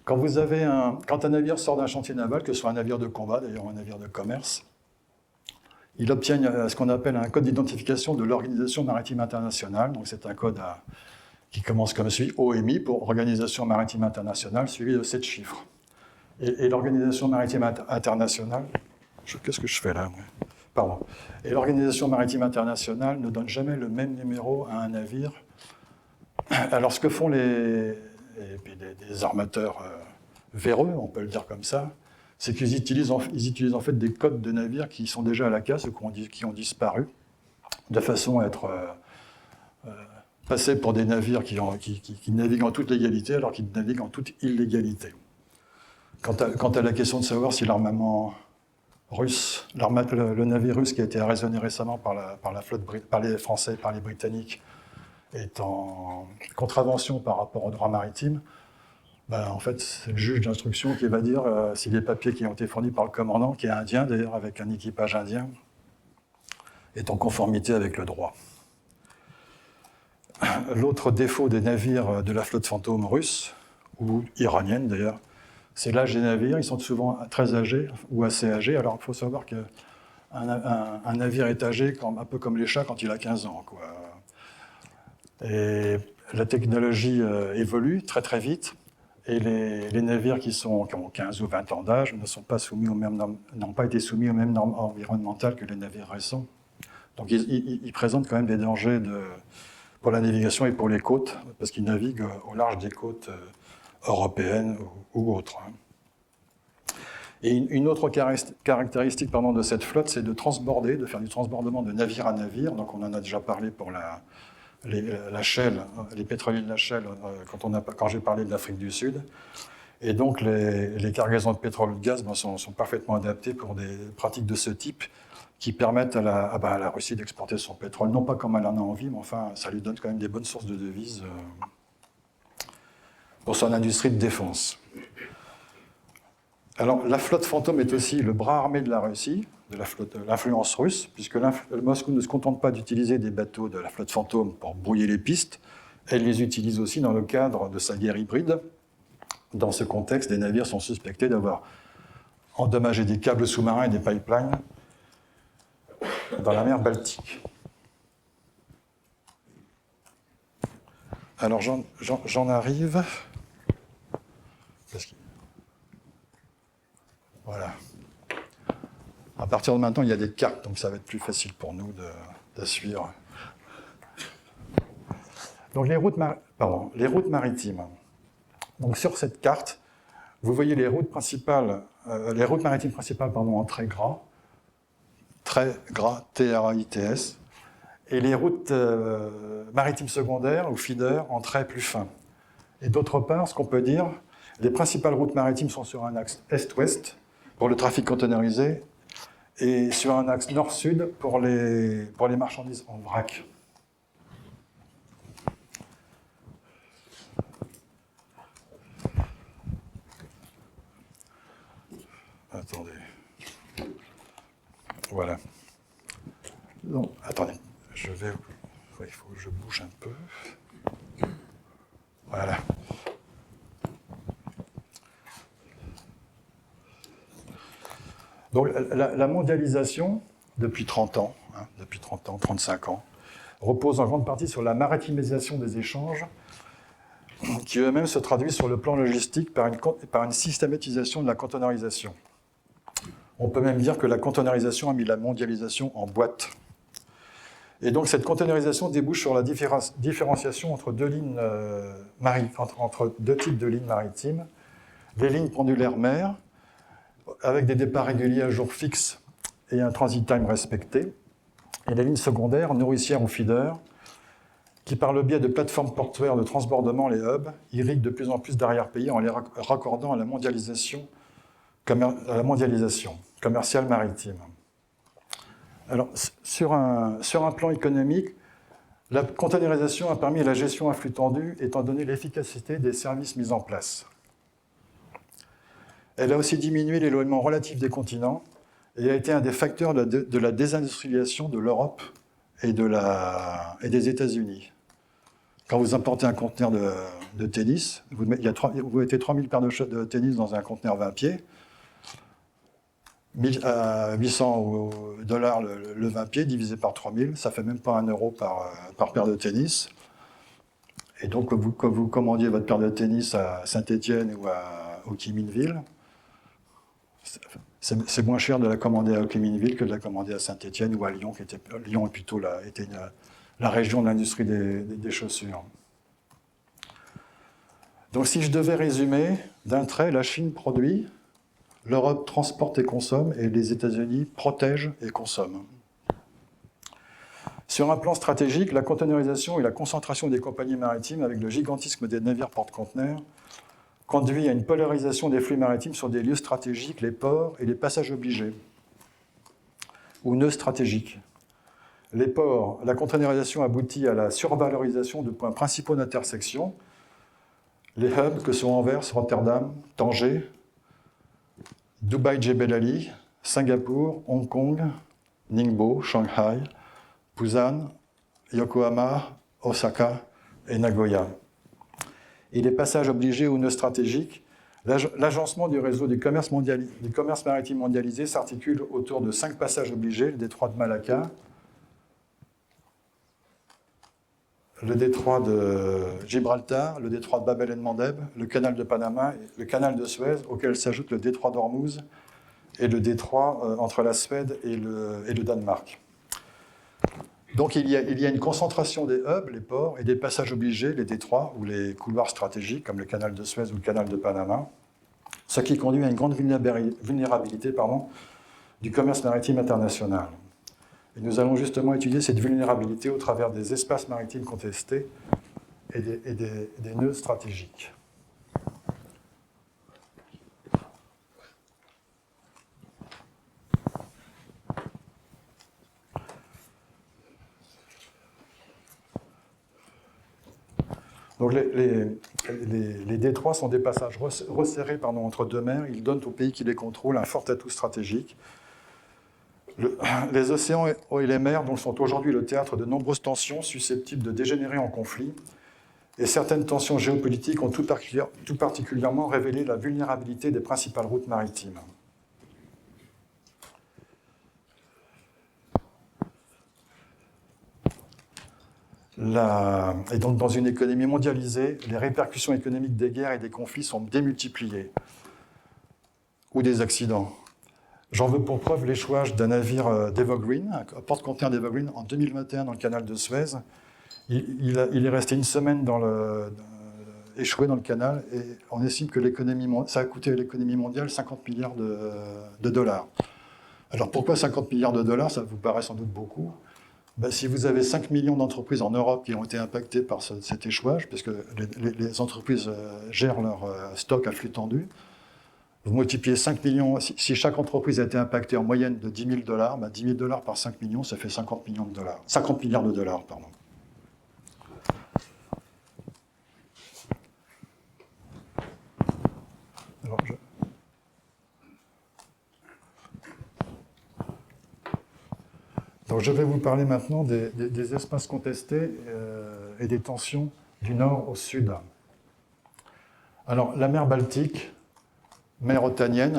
Speaker 1: Quand un navire sort d'un chantier naval, que ce soit un navire de combat, d'ailleurs un navire de commerce, il obtient ce qu'on appelle un code d'identification de l'Organisation maritime internationale. Donc c'est un code qui commence comme suit, OMI pour Organisation maritime internationale, suivi de 7 chiffres. Et l'Organisation maritime internationale, qu'est-ce que je fais là? Pardon. Et l'Organisation maritime internationale ne donne jamais le même numéro à un navire. Alors ce que font les armateurs véreux, on peut le dire comme ça, c'est qu'ils utilisent en fait des codes de navires qui sont déjà à la casse ou qui ont disparu, de façon à être passés pour des navires qui naviguent en toute légalité alors qu'ils naviguent en toute illégalité. Quant à la question de savoir si l'armement russe, le navire russe qui a été arraisonné récemment par les Français et par les Britanniques, est en contravention par rapport au droit maritime, en fait, c'est le juge d'instruction qui va dire si les papiers qui ont été fournis par le commandant, qui est indien d'ailleurs, avec un équipage indien, est en conformité avec le droit. L'autre défaut des navires de la flotte fantôme russe, ou iranienne d'ailleurs, c'est l'âge des navires. Ils sont souvent très âgés ou assez âgés. Alors il faut savoir qu'un navire est âgé un peu comme les chats quand il a 15 ans, quoi. Et la technologie évolue très très vite. Et les navires qui ont 15 ou 20 ans d'âge n'ont pas été soumis aux mêmes normes environnementales que les navires récents. Donc ils présentent quand même des dangers pour la navigation et pour les côtes, parce qu'ils naviguent au large des côtes européennes ou autres. Et une autre caractéristique de cette flotte, c'est de faire du transbordement de navire à navire. Donc on en a déjà parlé pour la Shell, les pétroliers de la Shell, quand j'ai parlé de l'Afrique du Sud. Et donc les cargaisons de pétrole ou de gaz sont parfaitement adaptées pour des pratiques de ce type qui permettent à la Russie d'exporter son pétrole, non pas comme elle en a envie, mais enfin, ça lui donne quand même des bonnes sources de devises pour son industrie de défense. Alors, la flotte fantôme est aussi le bras armé de la Russie, de l'influence russe, puisque Moscou ne se contente pas d'utiliser des bateaux de la flotte fantôme pour brouiller les pistes, elle les utilise aussi dans le cadre de sa guerre hybride. Dans ce contexte, des navires sont suspectés d'avoir endommagé des câbles sous-marins et des pipelines dans la mer Baltique. Alors j'en arrive. Voilà. À partir de maintenant, il y a des cartes, donc ça va être plus facile pour nous de suivre. Donc les routes maritimes. Donc sur cette carte, vous voyez les routes maritimes principales en très gras, T-R-A-I-T-S, et les routes maritimes secondaires ou feeders en très plus fin. Et d'autre part, ce qu'on peut dire, les principales routes maritimes sont sur un axe est-ouest pour le trafic containerisé et sur un axe nord-sud pour les marchandises en vrac. Attendez. Voilà. Non, attendez. Il faut que je bouge un peu. Voilà. Donc la mondialisation, depuis 30 ans, 35 ans, repose en grande partie sur la maritimisation des échanges, qui eux-mêmes se traduisent sur le plan logistique par une systématisation de la conteneurisation. On peut même dire que la conteneurisation a mis la mondialisation en boîte. Et donc cette conteneurisation débouche sur la différenciation entre deux types de lignes maritimes, les lignes pendulaires mer, avec des départs réguliers à jour fixe et un transit time respecté, et les lignes secondaires, nourricières ou feeders, qui par le biais de plateformes portuaires de transbordement, les hubs, irriguent de plus en plus d'arrière-pays en les raccordant à la mondialisation commerciale maritime. Alors, sur un plan économique, la containerisation a permis la gestion à flux tendu, étant donné l'efficacité des services mis en place. Elle a aussi diminué l'éloignement relatif des continents et a été un des facteurs de la désindustrialisation de l'Europe et des États-Unis. Quand vous importez un conteneur de tennis, vous mettez 3000 paires de tennis dans un conteneur 20 pieds, à 800 $ le 20 pieds divisé par 3000, ça fait même pas 1 euro par paire de tennis. Et donc, que vous commandiez votre paire de tennis à Saint-Étienne ou à Hô-Chi-Minh-Ville, c'est moins cher de la commander à Hô-Chi-Minh-Ville que de la commander à Saint-Étienne ou à Lyon, Lyon est plutôt était la région de l'industrie des chaussures. Donc, si je devais résumer, d'un trait, la Chine produit, l'Europe transporte et consomme, et les États-Unis protègent et consomment. Sur un plan stratégique, la containerisation et la concentration des compagnies maritimes avec le gigantisme des navires porte-conteneurs conduit à une polarisation des flux maritimes sur des lieux stratégiques, les ports et les passages obligés, ou nœuds stratégiques. Les ports, la containerisation aboutit à la survalorisation de points principaux d'intersection, les hubs que sont Anvers, Rotterdam, Tanger, Dubaï, Jebel Ali, Singapour, Hong Kong, Ningbo, Shanghai, Busan, Yokohama, Osaka et Nagoya. Et les passages obligés ou nœuds stratégiques, l'agencement du réseau du commerce maritime mondialisé s'articule autour de 5 passages obligés, le détroit de Malacca, le détroit de Gibraltar, le détroit de Bab el-Mandeb, le canal de Panama, le canal de Suez, auquel s'ajoute le détroit d'Ormuz et le détroit entre la Suède et le Danemark. Donc il y a une concentration des hubs, les ports, et des passages obligés, les détroits ou les couloirs stratégiques, comme le canal de Suez ou le canal de Panama, ce qui conduit à une grande vulnérabilité du commerce maritime international. Et nous allons justement étudier cette vulnérabilité au travers des espaces maritimes contestés et des nœuds stratégiques. Donc les détroits sont des passages resserrés entre deux mers. Ils donnent aux pays qui les contrôlent un fort atout stratégique. Les océans et les mers donc, sont aujourd'hui le théâtre de nombreuses tensions susceptibles de dégénérer en conflit. Et certaines tensions géopolitiques ont tout particulièrement révélé la vulnérabilité des principales routes maritimes. Et donc, dans une économie mondialisée, les répercussions économiques des guerres et des conflits sont démultipliées, ou des accidents. J'en veux pour preuve l'échouage d'un navire d'Evergreen, un porte-conteneur d'Evergreen, en 2021 dans le canal de Suez. Il est resté une semaine échoué dans le canal, et on estime que ça a coûté à l'économie mondiale 50 milliards de dollars. Alors pourquoi 50 milliards de dollars? Ça vous paraît sans doute beaucoup. Si vous avez 5 millions d'entreprises en Europe qui ont été impactées par cet échouage, puisque les entreprises gèrent leur stock à flux tendu, vous multipliez 5 millions, si chaque entreprise a été impactée en moyenne de 10 000 dollars, 10 000 dollars par 5 millions, ça fait 50 millions de dollars. 50 milliards de dollars, pardon. Alors, Donc je vais vous parler maintenant des espaces contestés et des tensions du nord au sud. Alors, la mer Baltique, mer otanienne,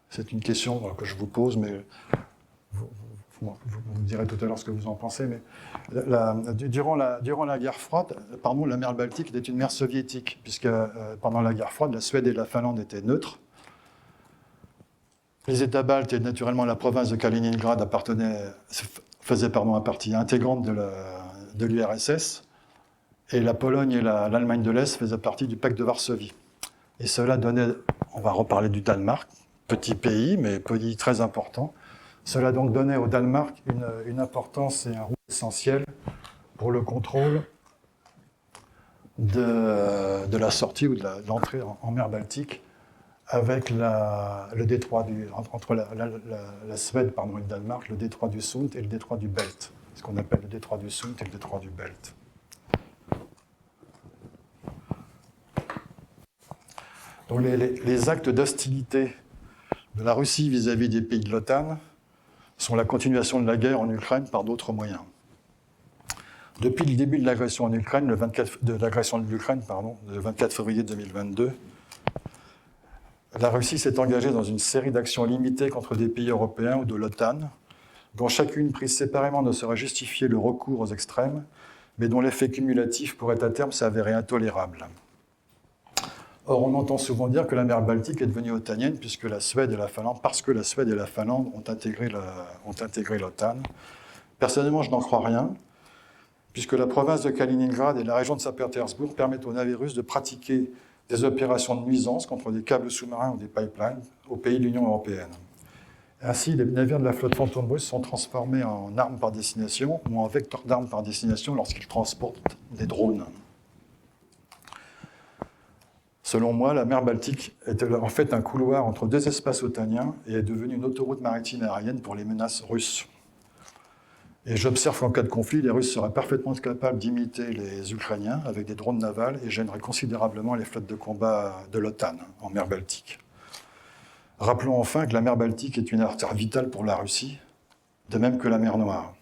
Speaker 1: c'est une question que je vous pose, mais vous me direz tout à l'heure ce que vous en pensez, mais durant la guerre froide, la mer Baltique était une mer soviétique, puisque pendant la guerre froide, la Suède et la Finlande étaient neutres. Les États baltes et naturellement la province de Kaliningrad faisaient partie intégrante de l'URSS, et la Pologne et l'Allemagne de l'Est faisaient partie du pacte de Varsovie. Et cela donnait, on va reparler du Danemark, petit pays, mais pays très important, Cela a donc donné au Danemark une importance et un rôle essentiel pour le contrôle de la sortie ou de l'entrée en mer Baltique avec le détroit entre la Suède et le Danemark, le détroit du Sund et le détroit du Belt, ce qu'on appelle le détroit du Sund et le détroit du Belt. Donc les actes d'hostilité de la Russie vis-à-vis des pays de l'OTAN sont la continuation de la guerre en Ukraine par d'autres moyens. Depuis le début de l'agression en Ukraine, le 24 février 2022, la Russie s'est engagée dans une série d'actions limitées contre des pays européens ou de l'OTAN, dont chacune prise séparément ne saurait justifier le recours aux extrêmes, mais dont l'effet cumulatif pourrait à terme s'avérer intolérable. Or, on entend souvent dire que la mer Baltique est devenue otanienne puisque la Suède et la Finlande, parce que la Suède et la Finlande ont intégré l'OTAN. Personnellement, je n'en crois rien, puisque la province de Kaliningrad et la région de Saint-Pétersbourg permettent aux navires russes de pratiquer des opérations de nuisance contre des câbles sous-marins ou des pipelines aux pays de l'Union européenne. Ainsi, les navires de la flotte fantôme russe sont transformés en armes par destination ou en vecteurs d'armes par destination lorsqu'ils transportent des drones. Selon moi, la mer Baltique est en fait un couloir entre deux espaces otaniens et est devenue une autoroute maritime et aérienne pour les menaces russes. Et j'observe qu'en cas de conflit, les Russes seraient parfaitement capables d'imiter les Ukrainiens avec des drones navals et gêneraient considérablement les flottes de combat de l'OTAN en mer Baltique. Rappelons enfin que la mer Baltique est une artère vitale pour la Russie, de même que la mer Noire.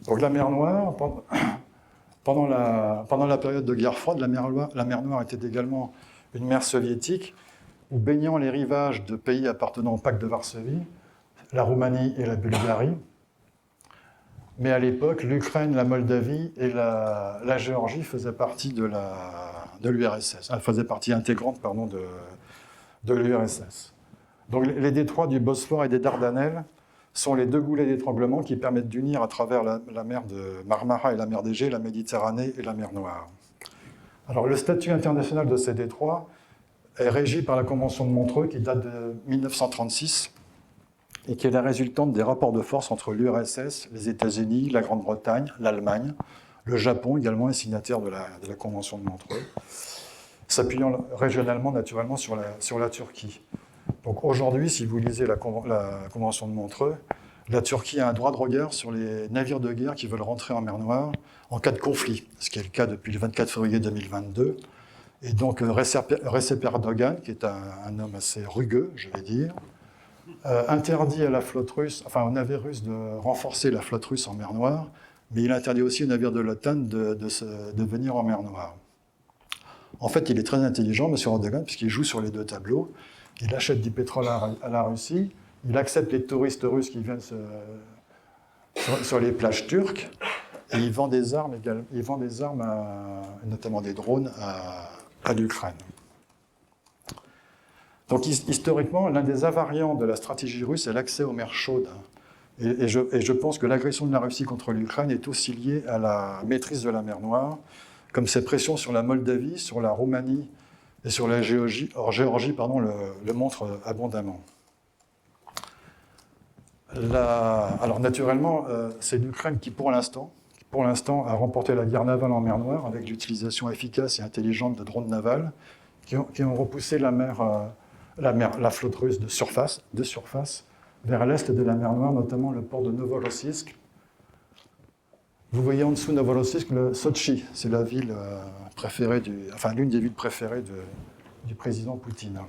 Speaker 1: Donc la mer Noire, pendant la période de guerre froide, la mer Noire était également une mer soviétique où, baignant les rivages de pays appartenant au pacte de Varsovie, la Roumanie et la Bulgarie, mais à l'époque, l'Ukraine, la Moldavie et la Géorgie faisaient partie de l'URSS, faisaient partie intégrante de l'URSS. Donc les détroits du Bosphore et des Dardanelles sont les deux goulets d'étranglement qui permettent d'unir à travers la mer de Marmara et la mer d'Égée, la Méditerranée et la mer Noire. Alors, le statut international de ces détroits est régi par la Convention de Montreux qui date de 1936 et qui est la résultante des rapports de force entre l'URSS, les États-Unis, la Grande-Bretagne, l'Allemagne. Le Japon également est signataire de la Convention de Montreux, s'appuyant régionalement, naturellement, sur la Turquie. Donc aujourd'hui, si vous lisez la Convention de Montreux, la Turquie a un droit de regard sur les navires de guerre qui veulent rentrer en mer Noire en cas de conflit, ce qui est le cas depuis le 24 février 2022. Et donc Recep Erdogan, qui est un homme assez rugueux, je vais dire, interdit à la flotte russe, enfin aux navires russes de renforcer la flotte russe en mer Noire, mais il interdit aussi aux navires de l'OTAN de venir en mer Noire. En fait, il est très intelligent, M. Erdogan, puisqu'il joue sur les deux tableaux. Il achète du pétrole à la Russie, il accepte les touristes russes qui viennent sur les plages turques, et il vend des armes, notamment des drones, à l'Ukraine. Donc historiquement, l'un des invariants de la stratégie russe est l'accès aux mers chaudes. Et je pense que l'agression de la Russie contre l'Ukraine est aussi liée à la maîtrise de la mer Noire, comme ses pressions sur la Moldavie, sur la Roumanie, et sur la Géorgie, le montre abondamment. Alors naturellement, c'est l'Ukraine qui, pour l'instant, a remporté la guerre navale en mer Noire avec l'utilisation efficace et intelligente de drones navals qui ont repoussé la flotte russe de surface vers l'est de la mer Noire, notamment le port de Novorossiysk. Vous voyez en dessous de Novorossiysk, le Sotchi, c'est la ville préférée l'une des villes préférées du président Poutine.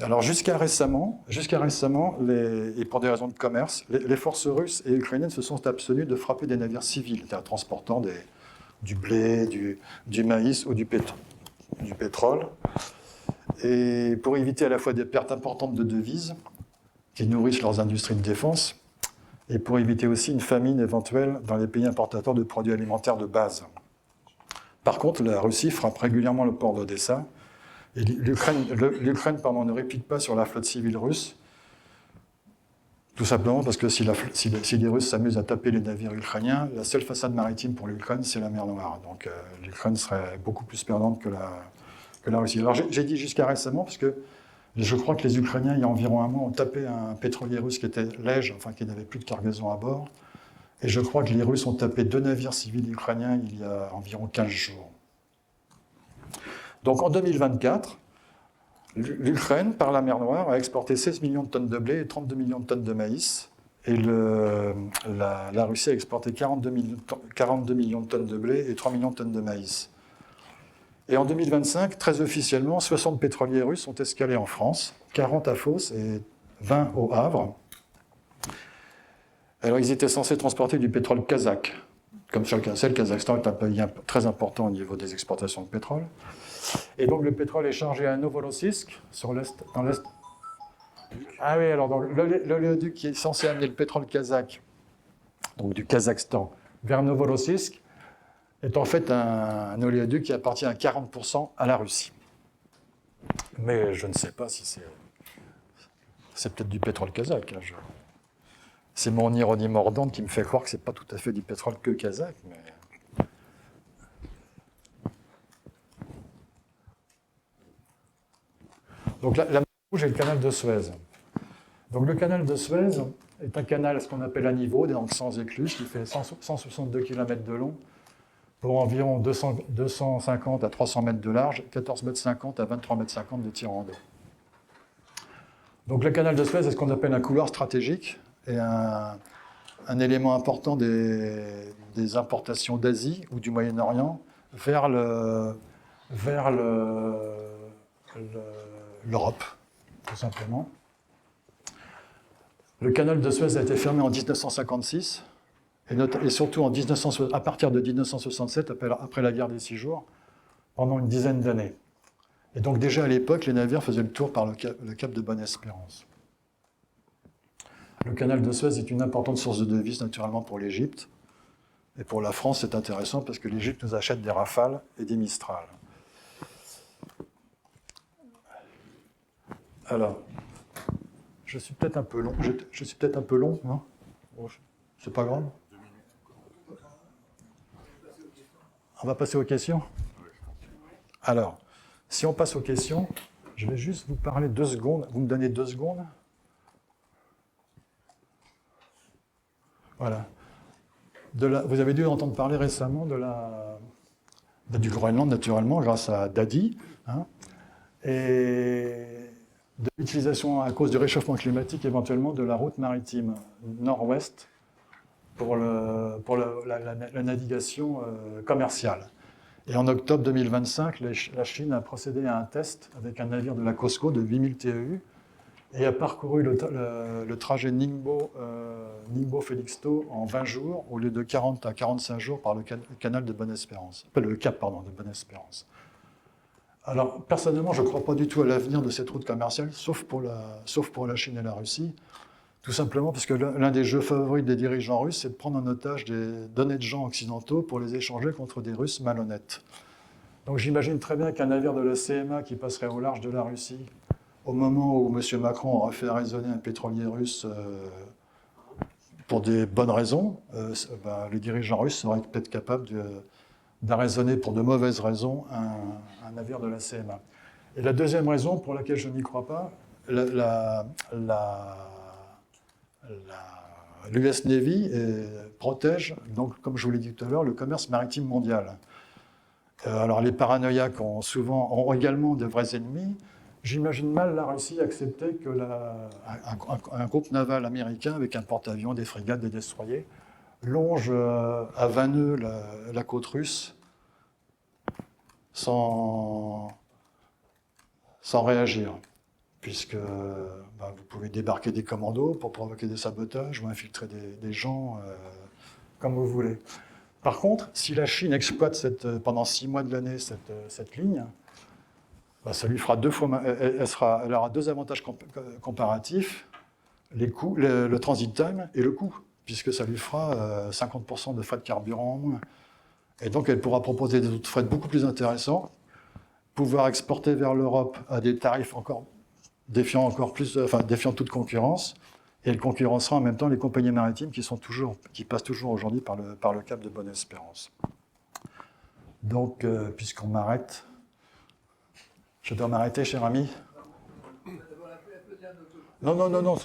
Speaker 1: Alors jusqu'à récemment, et pour des raisons de commerce, les forces russes et ukrainiennes se sont abstenues de frapper des navires civils, transportant du blé, du maïs ou du pétrole, et pour éviter à la fois des pertes importantes de devises qui nourrissent leurs industries de défense, et pour éviter aussi une famine éventuelle dans les pays importateurs de produits alimentaires de base. Par contre, la Russie frappe régulièrement le port d'Odessa, et l'Ukraine ne réplique pas sur la flotte civile russe, Tout simplement parce que si les Russes s'amusent à taper les navires ukrainiens, la seule façade maritime pour l'Ukraine, c'est la mer Noire. Donc l'Ukraine serait beaucoup plus perdante que la Russie. Alors j'ai dit jusqu'à récemment, parce que je crois que les Ukrainiens, il y a environ un mois, ont tapé un pétrolier russe qui était léger, enfin qui n'avait plus de cargaison à bord. Et je crois que les Russes ont tapé 2 navires civils ukrainiens il y a environ 15 jours. Donc en 2024, l'Ukraine, par la mer Noire, a exporté 16 millions de tonnes de blé et 32 millions de tonnes de maïs. Et la Russie a exporté 42 millions de tonnes de blé et 3 millions de tonnes de maïs. Et en 2025, très officiellement, 60 pétroliers russes sont escalés en France, 40 à Fos et 20 au Havre. Alors, ils étaient censés transporter du pétrole kazakh. Comme c'est le cas, le Kazakhstan est un pays très important au niveau des exportations de pétrole. Et donc, le pétrole est chargé à Novorossiysk, dans l'est. Ah oui, alors l'oléoduc qui est censé amener le pétrole kazakh, donc du Kazakhstan, vers Novorossiysk, est en fait un oléoduc qui appartient à 40% à la Russie. Mais je ne sais pas si c'est peut-être du pétrole kazakh. Hein, c'est mon ironie mordante qui me fait croire que ce n'est pas tout à fait du pétrole que kazakh. Mais... Donc la mer Rouge est le canal de Suez. Donc le canal de Suez est un canal, ce qu'on appelle à niveau, donc sans écluse, qui fait 162 km de long, pour environ 250 à 300 mètres de large, 14,50 m à 23,50 m de tirant d'eau. Donc le canal de Suez est ce qu'on appelle un couloir stratégique et un élément important des importations d'Asie ou du Moyen-Orient vers l'Europe, tout simplement. Le canal de Suez a été fermé en 1956 et surtout à partir de 1967, après la guerre des 6 jours, pendant une dizaine d'années. Et donc déjà à l'époque, les navires faisaient le tour par le cap de Bonne-Espérance. Le canal de Suez est une importante source de devises naturellement pour l'Égypte. Et pour la France, c'est intéressant parce que l'Égypte nous achète des Rafales et des Mistral. Alors, je suis peut-être un peu long. Je suis peut-être un peu long, non? Bon, c'est pas grave. On va passer aux questions. Alors, si on passe aux questions, je vais juste vous parler 2 secondes. Vous me donnez 2 secondes? Voilà. Vous avez dû entendre parler récemment du Groenland, naturellement, grâce à Dadi, hein, et de l'utilisation, à cause du réchauffement climatique, éventuellement, de la route maritime nord-ouest pour la navigation commerciale. Et en octobre 2025, la Chine a procédé à un test avec un navire de la COSCO de 8000 TEU et a parcouru le trajet Ningbo-Felixstowe en 20 jours au lieu de 40 à 45 jours par le canal de Bonne-Espérance, le cap de Bonne-Espérance. Alors, personnellement, je ne crois pas du tout à l'avenir de cette route commerciale, sauf pour la Chine et la Russie, tout simplement parce que l'un des jeux favoris des dirigeants russes, c'est de prendre en otage d'honnêtes gens occidentaux pour les échanger contre des Russes malhonnêtes. Donc j'imagine très bien qu'un navire de la CMA qui passerait au large de la Russie, au moment où M. Macron aura fait arraisonner un pétrolier russe pour des bonnes raisons, les dirigeants russes seraient peut-être capables d'arraisonner pour de mauvaises raisons un navire de la CMA. Et la deuxième raison pour laquelle je n'y crois pas, l'US Navy protège, donc, comme je vous l'ai dit tout à l'heure, le commerce maritime mondial. Alors les paranoïaques ont également de vrais ennemis. J'imagine mal la Russie accepter que un groupe naval américain avec un porte-avions, des frégates, des destroyers, longe à 20 nœuds la côte russe sans réagir, puisque vous pouvez débarquer des commandos pour provoquer des sabotages ou infiltrer des gens comme vous voulez. Par contre, si la Chine exploite pendant 6 mois de l'année cette ligne, ça lui fera 2 fois. Elle aura 2 avantages comparatifs, les coûts, le transit time et le coût, puisque ça lui fera 50% de frais de carburant en moins. Et donc elle pourra proposer des autres frais beaucoup plus intéressants, pouvoir exporter vers l'Europe à des tarifs défiant toute concurrence, Et elle concurrencera en même temps les compagnies maritimes qui passent toujours aujourd'hui par le cap de Bonne-Espérance. Donc, puisqu'on m'arrête, je dois m'arrêter, cher ami? Non, non, non, non.